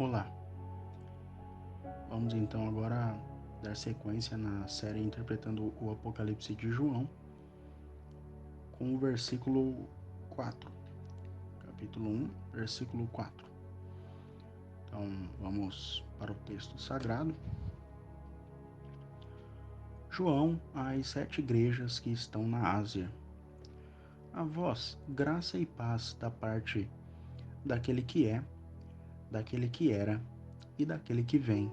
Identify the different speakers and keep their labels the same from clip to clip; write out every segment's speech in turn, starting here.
Speaker 1: Olá, vamos então agora dar sequência na série interpretando o Apocalipse de João com o versículo 4, capítulo 1, versículo 4. Então vamos para o texto sagrado. João às 7 igrejas que estão na Ásia. A vós, graça e paz da parte daquele que é, daquele que era e daquele que vem,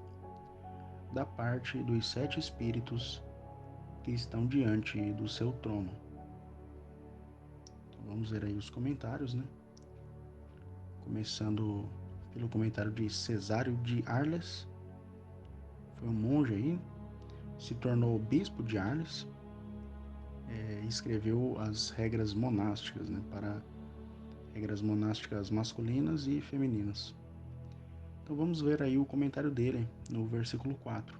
Speaker 1: da parte dos 7 espíritos que estão diante do seu trono. Então, vamos ver aí os comentários, né? Começando pelo comentário de Cesário de Arles. Foi um monge aí, se tornou bispo de Arles, escreveu as regras monásticas, né? Para regras monásticas masculinas e femininas. Então vamos ver aí o comentário dele no versículo 4.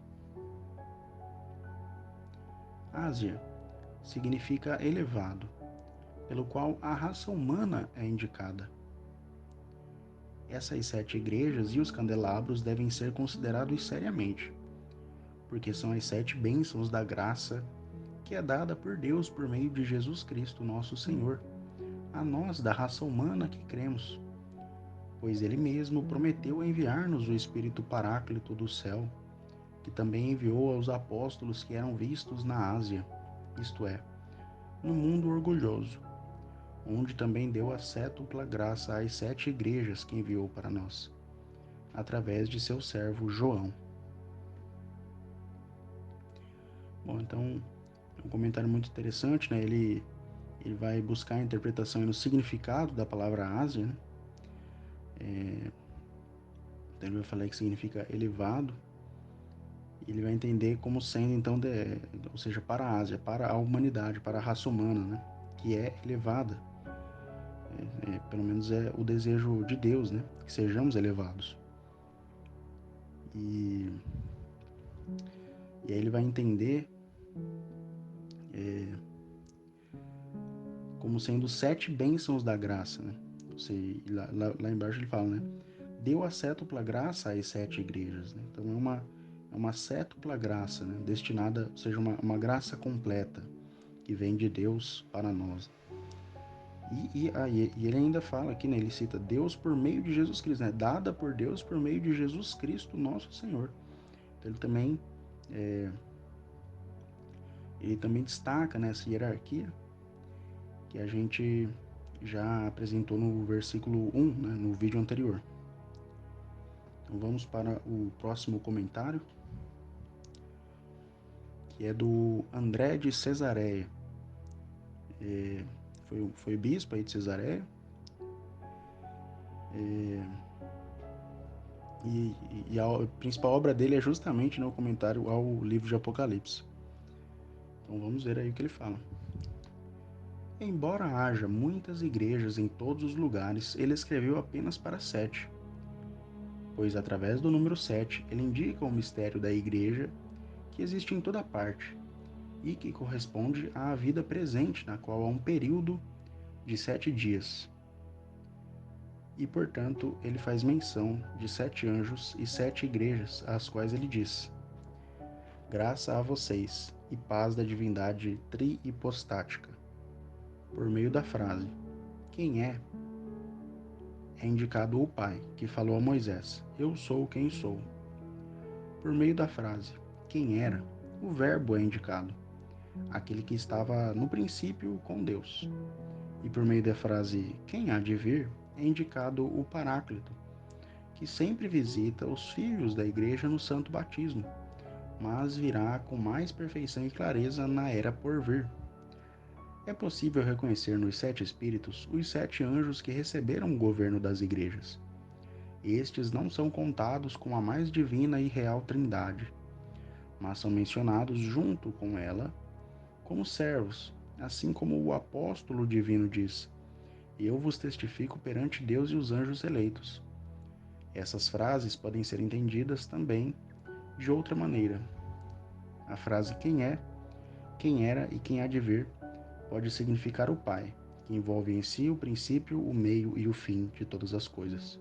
Speaker 1: Ásia significa elevado, pelo qual a raça humana é indicada. Essas 7 igrejas e os candelabros devem ser considerados seriamente, porque são as 7 bênçãos da graça que é dada por Deus por meio de Jesus Cristo, nosso Senhor, a nós da raça humana que cremos, pois Ele mesmo prometeu enviar-nos o Espírito Paráclito do céu, que também enviou aos apóstolos que eram vistos na Ásia, isto é, no mundo orgulhoso, onde também deu a sétupla graça às 7 igrejas que enviou para nós, através de seu servo João. Bom, então, é um comentário muito interessante, né? Ele vai buscar a interpretação e no significado da palavra Ásia, né? Então ele vai falar que significa elevado, e ele vai entender como sendo, então, ou seja, para a Ásia, para a humanidade, para a raça humana, né? Que é elevada. Pelo menos é o desejo de Deus, né? Que sejamos elevados. E aí ele vai entender como sendo 7 bênçãos da graça, né? Lá embaixo ele fala, né? Deu a sétupla graça às 7 igrejas, né? Então é uma sétupla graça, né? Destinada, ou seja, uma graça completa que vem de Deus para nós. E ele ainda fala aqui, né? Ele cita Deus por meio de Jesus Cristo, né? Dada por Deus por meio de Jesus Cristo, nosso Senhor. Então ele também destaca nessa hierarquia que a gente já apresentou no versículo 1, né? No vídeo anterior. Então vamos para o próximo comentário, que é do André de Cesareia. Foi bispo aí de Cesareia. E a principal obra dele é justamente, né, o comentário ao livro de Apocalipse. Então vamos ver aí o que ele fala. Embora haja muitas igrejas em todos os lugares, ele escreveu apenas para 7, pois através do número 7 ele indica o mistério da igreja que existe em toda parte e que corresponde à vida presente, na qual há um período de 7 dias. E, portanto, ele faz menção de 7 anjos e 7 igrejas, às quais ele diz: graça a vocês e paz da divindade trihipostática. Por meio da frase, quem é indicado o Pai, que falou a Moisés, eu sou quem sou. Por meio da frase, quem era, o Verbo é indicado, aquele que estava no princípio com Deus. E por meio da frase, quem há de vir, é indicado o Paráclito, que sempre visita os filhos da igreja no santo batismo, mas virá com mais perfeição e clareza na era por vir. É possível reconhecer nos 7 espíritos os 7 anjos que receberam o governo das igrejas. Estes não são contados com a mais divina e real Trindade, mas são mencionados junto com ela como servos, assim como o apóstolo divino diz: eu vos testifico perante Deus e os anjos eleitos. Essas frases podem ser entendidas também de outra maneira. A frase quem é, quem era e quem há de vir pode significar o Pai, que envolve em si o princípio, o meio e o fim de todas as coisas.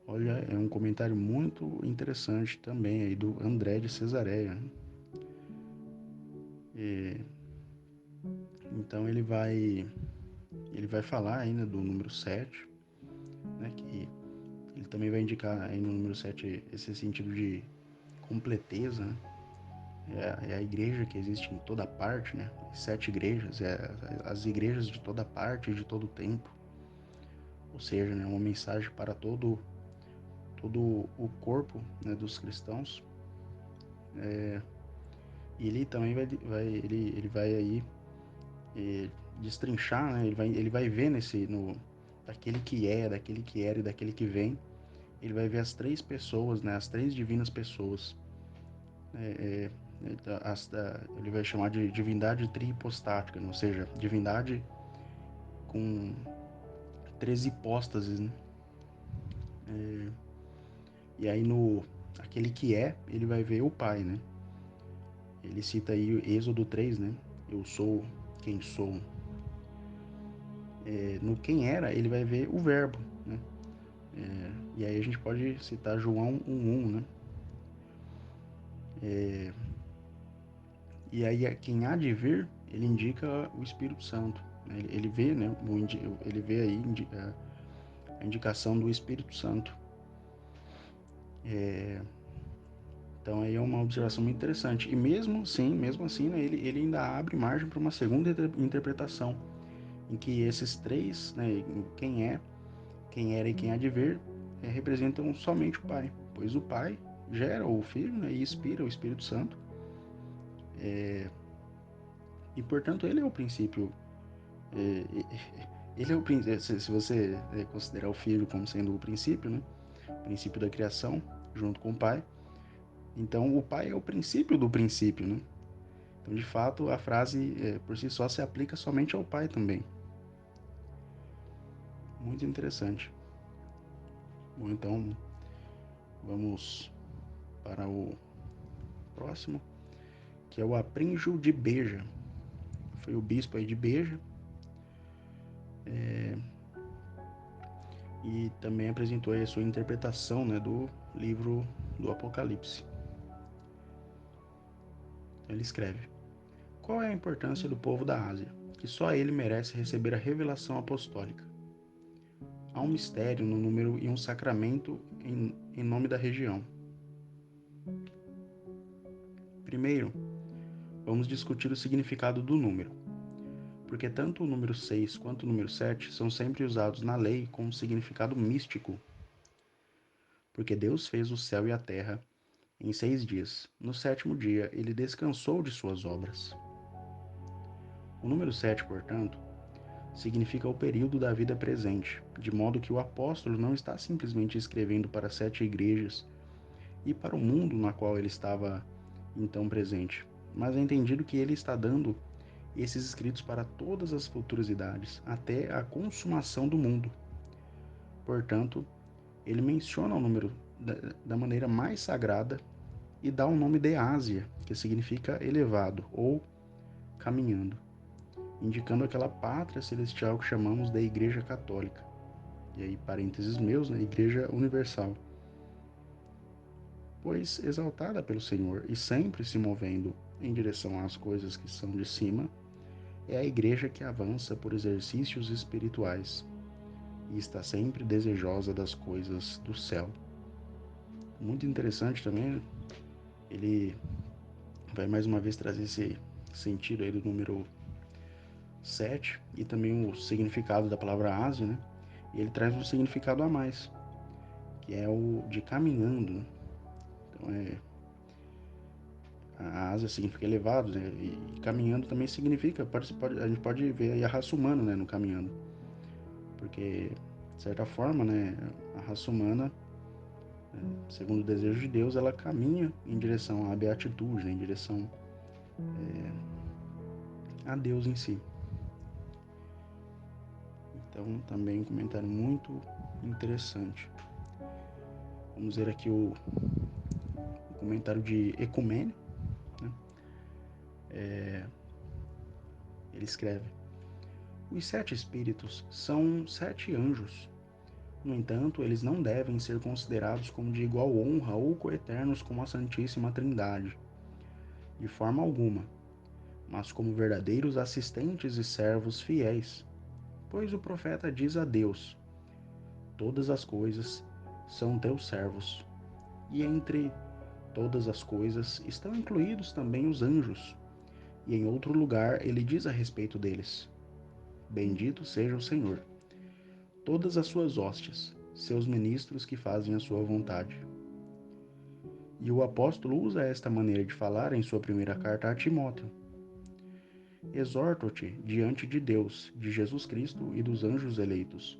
Speaker 1: Olha, é um comentário muito interessante também aí do André de Cesareia, né? E, então ele vai falar ainda do número 7, né, que ele também vai indicar aí no número 7 esse sentido de completeza, né? É a igreja que existe em toda parte, né? 7 igrejas, as igrejas de toda parte e de todo tempo. Ou seja, né, uma mensagem para todo o corpo, né, dos cristãos. E ele também ele vai aí destrinchar, né? Ele vai ver daquele que é, daquele que era e daquele que vem. Ele vai ver as três pessoas, né? As três divinas pessoas. É, ele vai chamar de divindade trihipostática, né? Ou seja, divindade com três hipóstases, né? E aí no aquele que é, ele vai ver o Pai, né? Ele cita aí Êxodo 3, né? Eu sou quem sou. No quem era, ele vai ver o verbo, né? E aí a gente pode citar João 1:1, né? E aí quem há de vir, ele indica o Espírito Santo. Ele vê, né? Ele vê aí a indicação do Espírito Santo. Então aí é uma observação muito interessante. E mesmo assim, né, ele ainda abre margem para uma segunda interpretação, em que esses três, né, quem é, quem era e quem há de vir, representam somente o Pai, pois o Pai gera o Filho, né, e inspira o Espírito Santo, e portanto ele é o princípio. Ele é o princípio, se você considerar o Filho como sendo o princípio, né, o princípio da criação, junto com o Pai, então o Pai é o princípio do princípio, né? Então, de fato, a frase por si só se aplica somente ao Pai também. Muito interessante. Bom, então vamos para o próximo, que é o Apríngio de Beja. Foi o bispo aí de Beja, e também apresentou aí a sua interpretação, né, do livro do Apocalipse. Ele escreve: qual é a importância do povo da Ásia, que só ele merece receber a revelação apostólica? Há um mistério no número e um sacramento em nome da região. Primeiro, vamos discutir o significado do número, porque tanto o número 6 quanto o número 7 são sempre usados na lei com um significado místico, porque Deus fez o céu e a terra em 6 dias. No sétimo dia, ele descansou de suas obras. O número 7, portanto, significa o período da vida presente, de modo que o apóstolo não está simplesmente escrevendo para 7 igrejas e para o mundo na qual ele estava então presente, mas é entendido que ele está dando esses escritos para todas as futuras idades, até a consumação do mundo. Portanto, ele menciona o número da maneira mais sagrada e dá o nome de Ásia, que significa elevado ou caminhando, indicando aquela pátria celestial que chamamos de Igreja Católica. E aí, parênteses meus, né? Igreja Universal. Pois, exaltada pelo Senhor e sempre se movendo em direção às coisas que são de cima, é a igreja que avança por exercícios espirituais e está sempre desejosa das coisas do céu. Muito interessante também, ele vai mais uma vez trazer esse sentido aí do número 7 e também o significado da palavra Ásia, né? E ele traz um significado a mais, que é o de caminhando, né? Então, a Ásia significa elevado, né? E caminhando também significa, a gente pode ver aí a raça humana, né, no caminhando, porque, de certa forma, né, a raça humana, segundo o desejo de Deus, ela caminha em direção à beatitude, né, em direção a Deus em si. Então, também um comentário muito interessante. Vamos ver aqui o comentário de Ecumênio, né? Ele escreve: os 7 espíritos são 7 anjos, No entanto, eles não devem ser considerados como de igual honra ou coeternos com a Santíssima Trindade, de forma alguma, mas como verdadeiros assistentes e servos fiéis, pois o profeta diz a Deus: todas as coisas são teus servos, e entre todas as coisas estão incluídos também os anjos. E em outro lugar ele diz a respeito deles: bendito seja o Senhor, todas as suas hostes, seus ministros que fazem a sua vontade. E o apóstolo usa esta maneira de falar em sua primeira carta a Timóteo: exorto-te diante de Deus, de Jesus Cristo e dos anjos eleitos.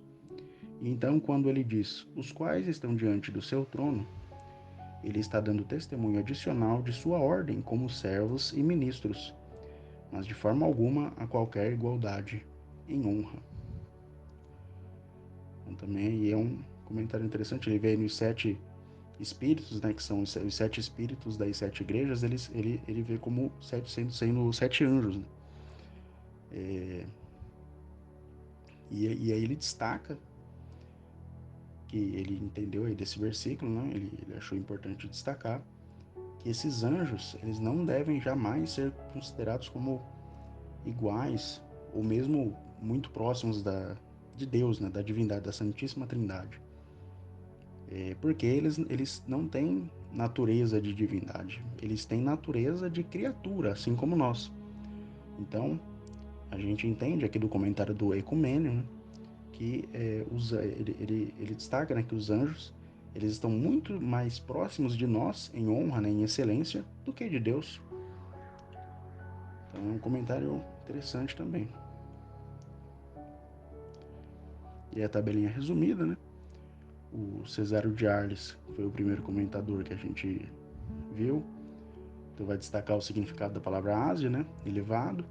Speaker 1: E então, quando ele diz, os quais estão diante do seu trono, ele está dando testemunho adicional de sua ordem como servos e ministros, mas de forma alguma a qualquer igualdade em honra. Então, também é um comentário interessante, ele vê nos 7 espíritos, né, que são os 7 espíritos das 7 igrejas, ele vê como 7 sendo 7 anjos, né? E aí ele destaca que ele entendeu aí desse versículo, né? Ele achou importante destacar que esses anjos, eles não devem jamais ser considerados como iguais ou mesmo muito próximos de Deus, né? Da divindade, da Santíssima Trindade. Porque eles não têm natureza de divindade, eles têm natureza de criatura, assim como nós. Então, a gente entende aqui do comentário do Ecumênio, né, que ele destaca, né, que os anjos eles estão muito mais próximos de nós em honra, né, em excelência, do que de Deus. Então é um comentário interessante também. E a tabelinha resumida, né? O Cesário de Arles foi o primeiro comentador que a gente viu. Então vai destacar o significado da palavra Ásia, né? Elevado.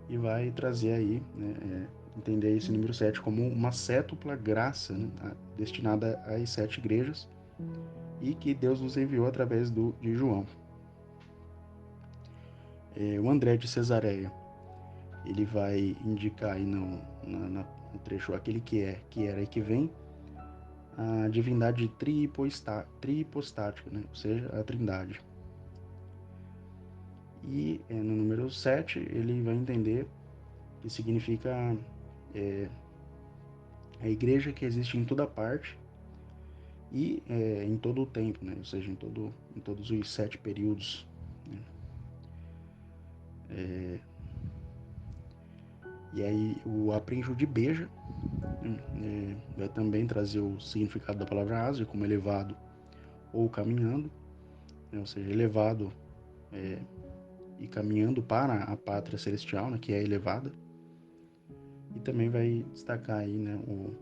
Speaker 1: E vai trazer aí, né, entender esse número 7 como uma sétupla graça, né, destinada às 7 igrejas e que Deus nos enviou através de João. O André de Cesareia, ele vai indicar aí no trecho aquele que era e que vem, a divindade trihipostática, né, ou seja, a trindade. E no número 7 ele vai entender que significa a igreja que existe em toda parte e em todo o tempo, né? Ou seja, em todos os 7 períodos. Né? E aí o Aprenjo de Beja, né, vai também trazer o significado da palavra Ásia como elevado ou caminhando, né? Ou seja, elevado e caminhando para a pátria celestial, né? Que é elevada. E também vai destacar aí, né, o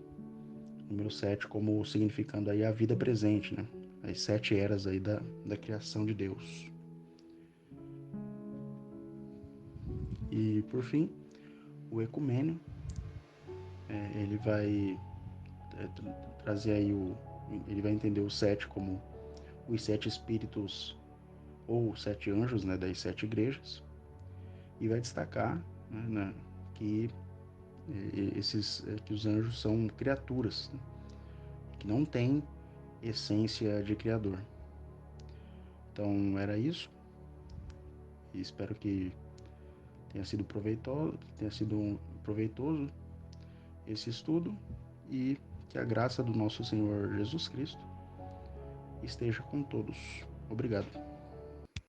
Speaker 1: número 7 como significando aí a vida presente, né? As 7 eras aí da criação de Deus. E por fim, o Ecumênio, ele vai trazer aí ele vai entender o 7 como os 7 espíritos ou 7 anjos, né, das 7 igrejas, e vai destacar, né, que que os anjos são criaturas, né, que não têm essência de criador. Então era isso, e espero que tenha sido proveitoso esse estudo e que a graça do nosso Senhor Jesus Cristo esteja com todos. Obrigado.